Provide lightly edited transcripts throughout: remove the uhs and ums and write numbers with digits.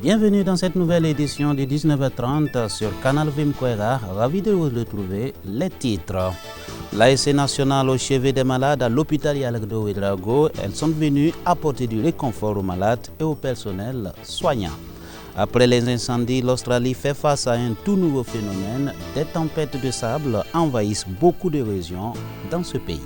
Bienvenue dans cette nouvelle édition du 19h30 sur Canal Vimkwera. Ravi de vous retrouver. Les titres. L'ASC nationale au chevet des malades à l'hôpital Yalagdo Ouedraogo, elles sont venues apporter du réconfort aux malades et au personnel soignant. Après les incendies, l'Australie fait face à un tout nouveau phénomène. Des tempêtes de sable envahissent beaucoup de régions dans ce pays.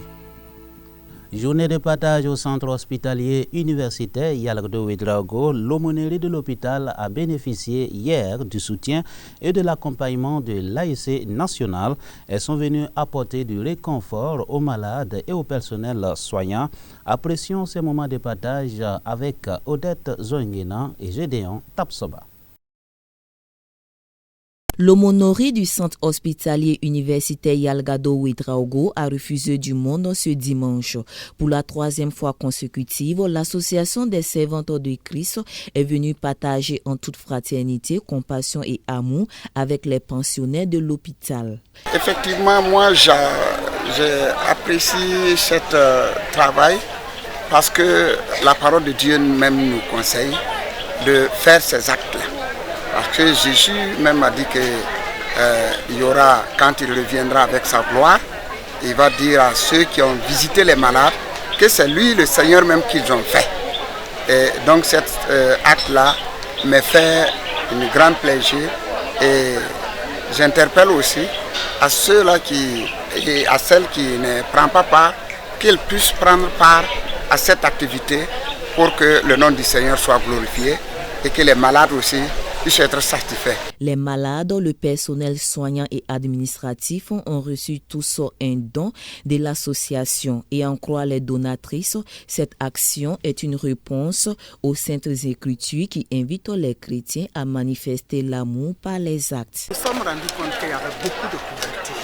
Journée de partage au centre hospitalier universitaire Yalagdo Ouedraogo, l'aumônerie de l'hôpital a bénéficié hier du soutien et de l'accompagnement de l'ASC national. Elles sont venues apporter du réconfort aux malades et au personnel soignant. Apprécions ces moments de partage avec Odette Zoingena et Gédéon Tapsoba. L'aumônerie du centre hospitalier universitaire Yalagdo Ouedraogo a refusé du monde ce dimanche. Pour la troisième fois consécutive, l'association des servantes de Christ est venue partager en toute fraternité, compassion et amour avec les pensionnaires de l'hôpital. Effectivement, moi j'apprécie ce travail parce que la parole de Dieu même nous conseille de faire ces actes-là. Parce que Jésus même a dit qu'il y aura, quand il reviendra avec sa gloire, il va dire à ceux qui ont visité les malades que c'est lui, le Seigneur même, qu'ils ont fait. Et donc cet acte-là me fait une grande plaisir et j'interpelle aussi à ceux-là et à celles qui ne prennent pas part, qu'ils puissent prendre part à cette activité pour que le nom du Seigneur soit glorifié et que les malades aussi puissent être satisfaits. Les malades, le personnel soignant et administratif ont reçu tous un don de l'association et en croire les donatrices, cette action est une réponse aux saintes écritures qui invitent les chrétiens à manifester l'amour par les actes. Nous sommes rendus compte qu'il y avait beaucoup de pauvreté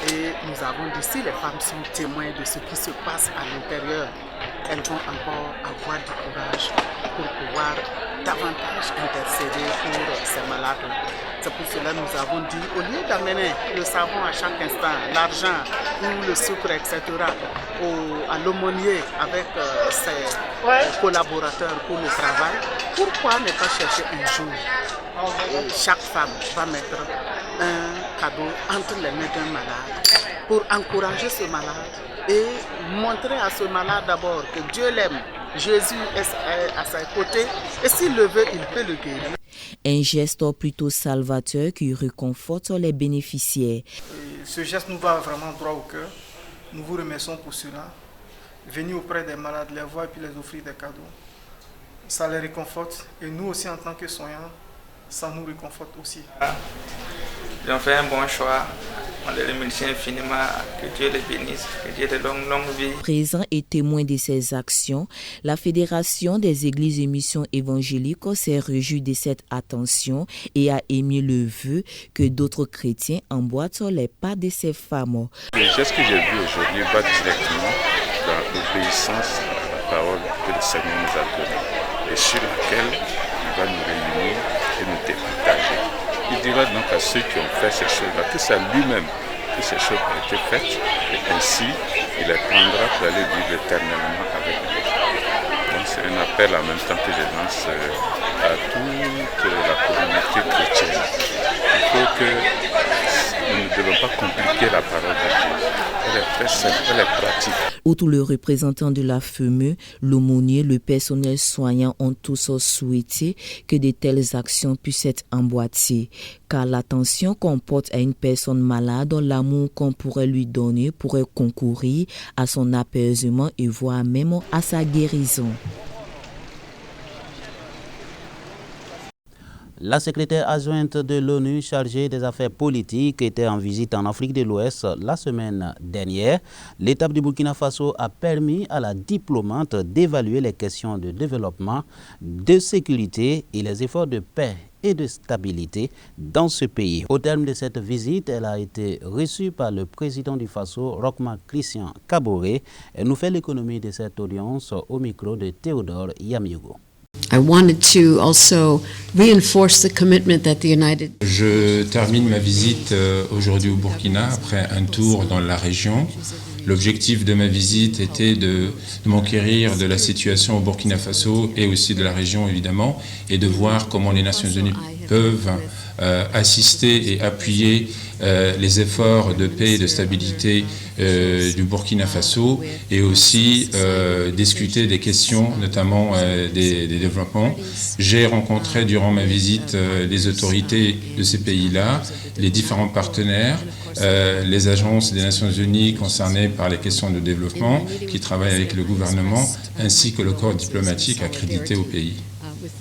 et nous avons dit si les femmes sont témoins de ce qui se passe à l'intérieur, elles vont encore avoir du courage pour pouvoir davantage intercéder pour ces malades. C'est pour cela que nous avons dit, au lieu d'amener le savon à chaque instant, l'argent ou le sucre, etc., à l'aumônier avec ses collaborateurs pour le travail, pourquoi ne pas chercher un jour et chaque femme va mettre un cadeau entre les mains d'un malade pour encourager ce malade et montrer à ce malade d'abord que Dieu l'aime, Jésus est à ses côtés et s'il le veut, il peut le guérir. Un geste plutôt salvateur qui réconforte les bénéficiaires. Ce geste nous va vraiment droit au cœur. Nous vous remercions pour cela. Venir auprès des malades, les voir et puis les offrir des cadeaux. Ça les réconforte et nous aussi en tant que soignants, ça nous réconforte aussi. Ils ont fait un bon choix. On les remercie infiniment. Que Dieu les bénisse, que Dieu les longue vie. Présent et témoin de ces actions, la Fédération des Églises et Missions évangéliques s'est réjouie de cette attention et a émis le vœu que d'autres chrétiens emboîtent les pas de ces femmes. Le geste que j'ai vu aujourd'hui va directement dans l'obéissance à la parole que le Seigneur nous a donnée et sur laquelle il va nous réunir et nous départager. Il dira donc à ceux qui ont fait ces choses-là que c'est lui-même que ces choses ont été faites et ainsi il les prendra pour aller vivre éternellement avec lui. Donc c'est un appel en même temps que je lance à toute la communauté chrétienne. Il faut que nous ne devons pas compliquer la parole de Dieu. Elle est très simple, elle est pratique. Outre le représentant de la FEME, l'aumônier, le personnel soignant ont tous souhaité que de telles actions puissent être emboîtées. Car l'attention qu'on porte à une personne malade, l'amour qu'on pourrait lui donner pourrait concourir à son apaisement et voire même à sa guérison. La secrétaire adjointe de l'ONU chargée des affaires politiques était en visite en Afrique de l'Ouest la semaine dernière. L'étape du Burkina Faso a permis à la diplomate d'évaluer les questions de développement, de sécurité et les efforts de paix et de stabilité dans ce pays. Au terme de cette visite, elle a été reçue par le président du Faso, Roch-Marc Christian Kaboré. Elle nous fait l'économie de cette audience au micro de Théodore Yamigo. Je termine ma visite aujourd'hui au Burkina après un tour dans la région L'objectif de ma visite était de m'enquérir de la situation au Burkina Faso et aussi de la région évidemment, et de voir comment les Nations Unies peuvent assister et appuyer les efforts de paix et de stabilité du Burkina Faso, et aussi discuter des questions, notamment des développements. J'ai rencontré durant ma visite les autorités de ces pays-là, les différents partenaires, les agences des Nations Unies concernées par les questions de développement qui travaillent avec le gouvernement, ainsi que le corps diplomatique accrédité au pays.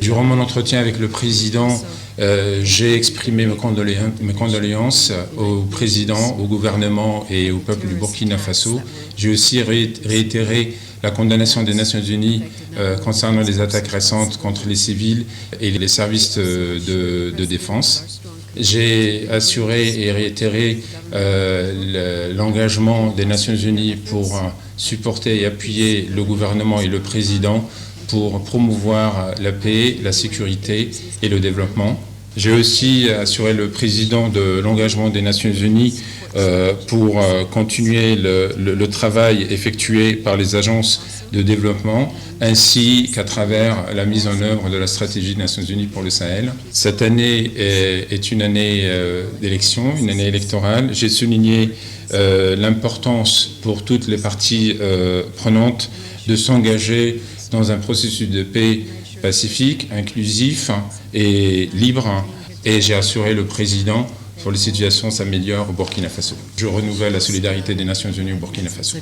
Durant mon entretien avec le président, j'ai exprimé mes condoléances au président, au gouvernement et au peuple du Burkina Faso. J'ai aussi réitéré la condamnation des Nations Unies concernant les attaques récentes contre les civils et les services de défense. J'ai assuré et réitéré l'engagement des Nations Unies pour supporter et appuyer le gouvernement et le président pour promouvoir la paix, la sécurité et le développement. J'ai aussi assuré le président de l'engagement des Nations Unies pour continuer le travail effectué par les agences de développement, ainsi qu'à travers la mise en œuvre de la stratégie des Nations Unies pour le Sahel. Cette année est une année d'élection, une année électorale. J'ai souligné l'importance pour toutes les parties prenantes de s'engager dans un processus de paix pacifique, inclusif et libre. Et j'ai assuré le président pour que la situation s'améliore au Burkina Faso. Je renouvelle la solidarité des Nations Unies au Burkina Faso.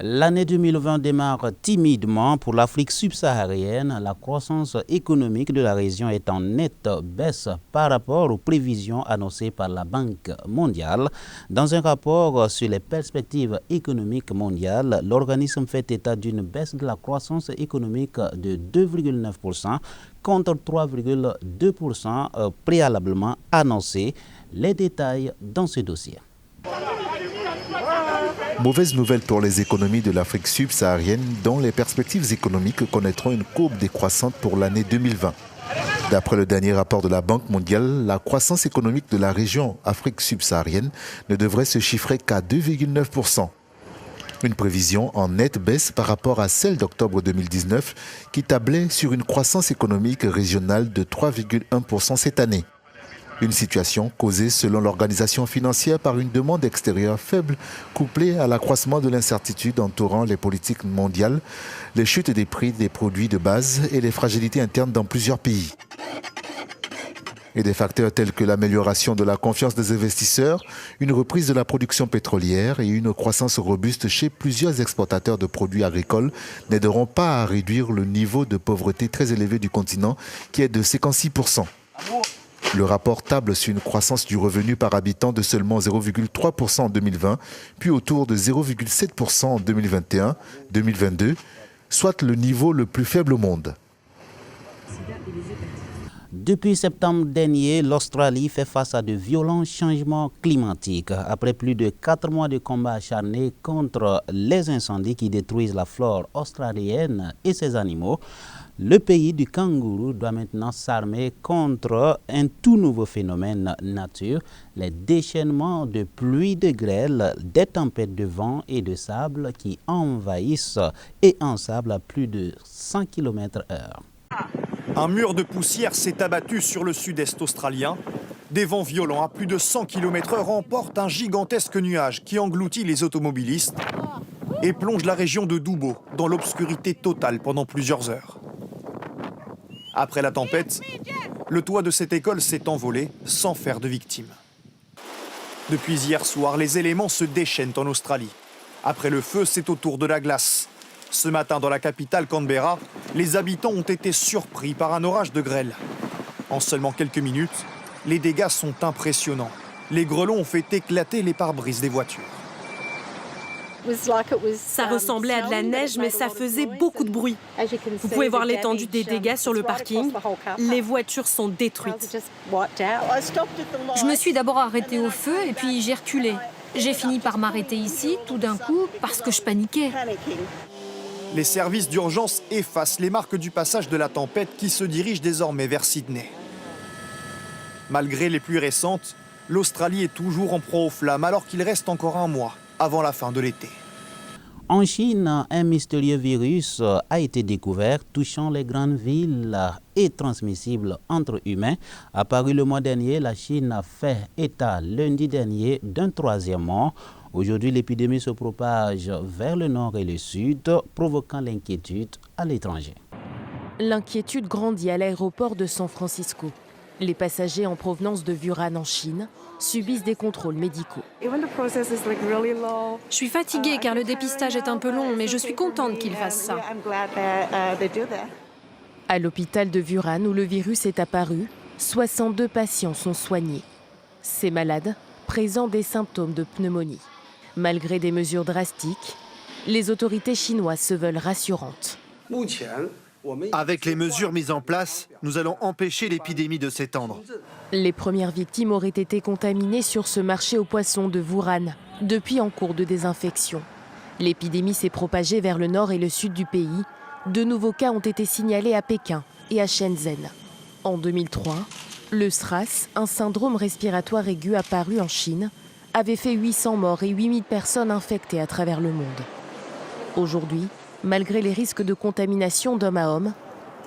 L'année 2020 démarre timidement pour l'Afrique subsaharienne. La croissance économique de la région est en nette baisse par rapport aux prévisions annoncées par la Banque mondiale. Dans un rapport sur les perspectives économiques mondiales, l'organisme fait état d'une baisse de la croissance économique de 2,9% contre 3,2% préalablement annoncé. Les détails dans ce dossier. Mauvaise nouvelle pour les économies de l'Afrique subsaharienne, dont les perspectives économiques connaîtront une courbe décroissante pour l'année 2020. D'après le dernier rapport de la Banque mondiale, la croissance économique de la région Afrique subsaharienne ne devrait se chiffrer qu'à 2,9%. Une prévision en nette baisse par rapport à celle d'octobre 2019 qui tablait sur une croissance économique régionale de 3,1% cette année. Une situation causée selon l'organisation financière par une demande extérieure faible couplée à l'accroissement de l'incertitude entourant les politiques mondiales, les chutes des prix des produits de base et les fragilités internes dans plusieurs pays. Et des facteurs tels que l'amélioration de la confiance des investisseurs, une reprise de la production pétrolière et une croissance robuste chez plusieurs exportateurs de produits agricoles n'aideront pas à réduire le niveau de pauvreté très élevé du continent qui est de 56%. Le rapport table sur une croissance du revenu par habitant de seulement 0,3% en 2020, puis autour de 0,7% en 2021-2022, soit le niveau le plus faible au monde. Depuis septembre dernier, l'Australie fait face à de violents changements climatiques. Après plus de 4 mois de combats acharnés contre les incendies qui détruisent la flore australienne et ses animaux, le pays du kangourou doit maintenant s'armer contre un tout nouveau phénomène nature, les déchaînements de pluie, de grêle, des tempêtes de vent et de sable qui envahissent et ensablent à plus de 100 km/h. Un mur de poussière s'est abattu sur le sud-est australien. Des vents violents à plus de 100 km/h emportent un gigantesque nuage qui engloutit les automobilistes et plonge la région de Dubbo dans l'obscurité totale pendant plusieurs heures. Après la tempête, le toit de cette école s'est envolé sans faire de victimes. Depuis hier soir, les éléments se déchaînent en Australie. Après le feu, c'est au tour de la glace. Ce matin, dans la capitale Canberra, les habitants ont été surpris par un orage de grêle. En seulement quelques minutes, les dégâts sont impressionnants. Les grêlons ont fait éclater les pare-brises des voitures. Ça ressemblait à de la neige, mais ça faisait beaucoup de bruit. Vous pouvez voir l'étendue des dégâts sur le parking. Les voitures sont détruites. Je me suis d'abord arrêtée au feu et puis j'ai reculé. J'ai fini par m'arrêter ici, tout d'un coup, parce que je paniquais. Les services d'urgence effacent les marques du passage de la tempête qui se dirige désormais vers Sydney. Malgré les pluies récentes, L'Australie est toujours en proie aux flammes alors qu'il reste encore un mois avant la fin de l'été. En Chine, un mystérieux virus a été découvert touchant les grandes villes et transmissible entre humains. Apparu le mois dernier, la Chine a fait état lundi dernier d'un troisième mort. Aujourd'hui, l'épidémie se propage vers le nord et le sud, provoquant l'inquiétude à l'étranger. L'inquiétude grandit à l'aéroport de San Francisco. Les passagers en provenance de Wuhan en Chine subissent des contrôles médicaux. Je suis fatiguée car le dépistage est un peu long, mais je suis contente qu'ils fassent ça. À l'hôpital de Wuhan où le virus est apparu, 62 patients sont soignés. Ces malades présentent des symptômes de pneumonie. Malgré des mesures drastiques, les autorités chinoises se veulent rassurantes. Avec les mesures mises en place, nous allons empêcher l'épidémie de s'étendre. Les premières victimes auraient été contaminées sur ce marché aux poissons de Wuhan, depuis en cours de désinfection. L'épidémie s'est propagée vers le nord et le sud du pays. De nouveaux cas ont été signalés à Pékin et à Shenzhen. En 2003, le SRAS, un syndrome respiratoire aigu apparu en Chine, avait fait 800 morts et 8000 personnes infectées à travers le monde. Aujourd'hui, malgré les risques de contamination d'homme à homme,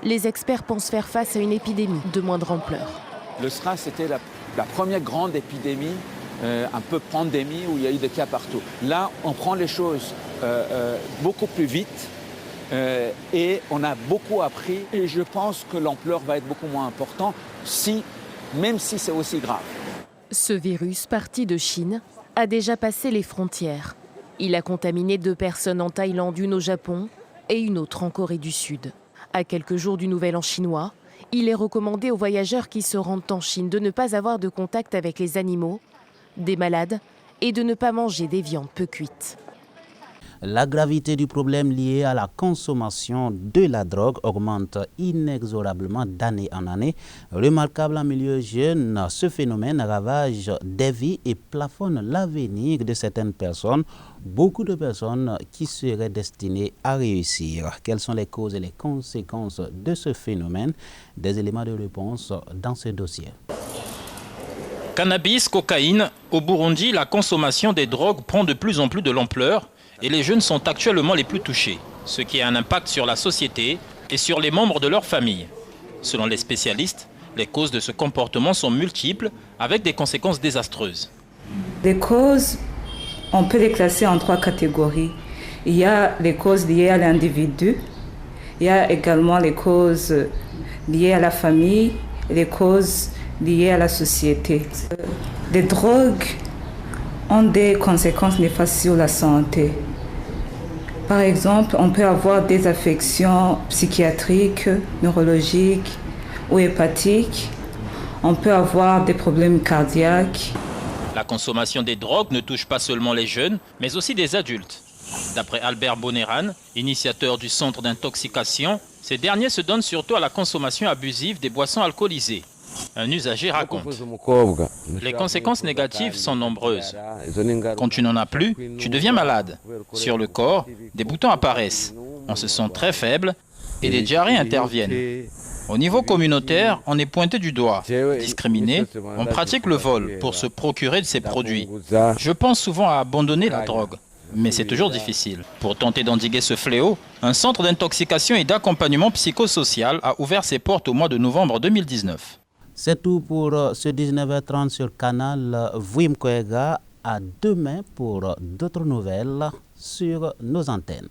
les experts pensent faire face à une épidémie de moindre ampleur. Le SRAS, c'était la première grande épidémie, un peu pandémie, où il y a eu des cas partout. Là, on prend les choses beaucoup plus vite et on a beaucoup appris. Et je pense que l'ampleur va être beaucoup moins importante, même si c'est aussi grave. Ce virus, parti de Chine, a déjà passé les frontières. Il a contaminé 2 personnes en Thaïlande, une au Japon et une autre en Corée du Sud. À quelques jours du Nouvel An chinois, il est recommandé aux voyageurs qui se rendent en Chine de ne pas avoir de contact avec les animaux, des malades et de ne pas manger des viandes peu cuites. La gravité du problème lié à la consommation de la drogue augmente inexorablement d'année en année. Remarquable en milieu jeune, ce phénomène ravage des vies et plafonne l'avenir de certaines personnes, beaucoup de personnes qui seraient destinées à réussir. Quelles sont les causes et les conséquences de ce phénomène? Des éléments de réponse dans ce dossier. Cannabis, cocaïne. Au Burundi, la consommation des drogues prend de plus en plus de l'ampleur et les jeunes sont actuellement les plus touchés, ce qui a un impact sur la société et sur les membres de leur famille. Selon les spécialistes, les causes de ce comportement sont multiples avec des conséquences désastreuses. Les causes, on peut les classer en 3 catégories. Il y a les causes liées à l'individu, il y a également les causes liées à la famille et les causes liées à la société. Les drogues ont des conséquences néfastes sur la santé. Par exemple, on peut avoir des affections psychiatriques, neurologiques ou hépatiques. On peut avoir des problèmes cardiaques. La consommation des drogues ne touche pas seulement les jeunes, mais aussi des adultes. D'après Albert Boneran, initiateur du centre d'intoxication, ces derniers se donnent surtout à la consommation abusive des boissons alcoolisées. Un usager raconte. Les conséquences négatives sont nombreuses. Quand tu n'en as plus, tu deviens malade. Sur le corps, des boutons apparaissent. On se sent très faible et des diarrhées interviennent. Au niveau communautaire, on est pointé du doigt, discriminé. On pratique le vol pour se procurer de ces produits. Je pense souvent à abandonner la drogue, mais c'est toujours difficile. Pour tenter d'endiguer ce fléau, un centre d'intoxication et d'accompagnement psychosocial a ouvert ses portes au mois de novembre 2019. C'est tout pour ce 19h30 sur Canal Vim Kwega. À demain pour d'autres nouvelles sur nos antennes.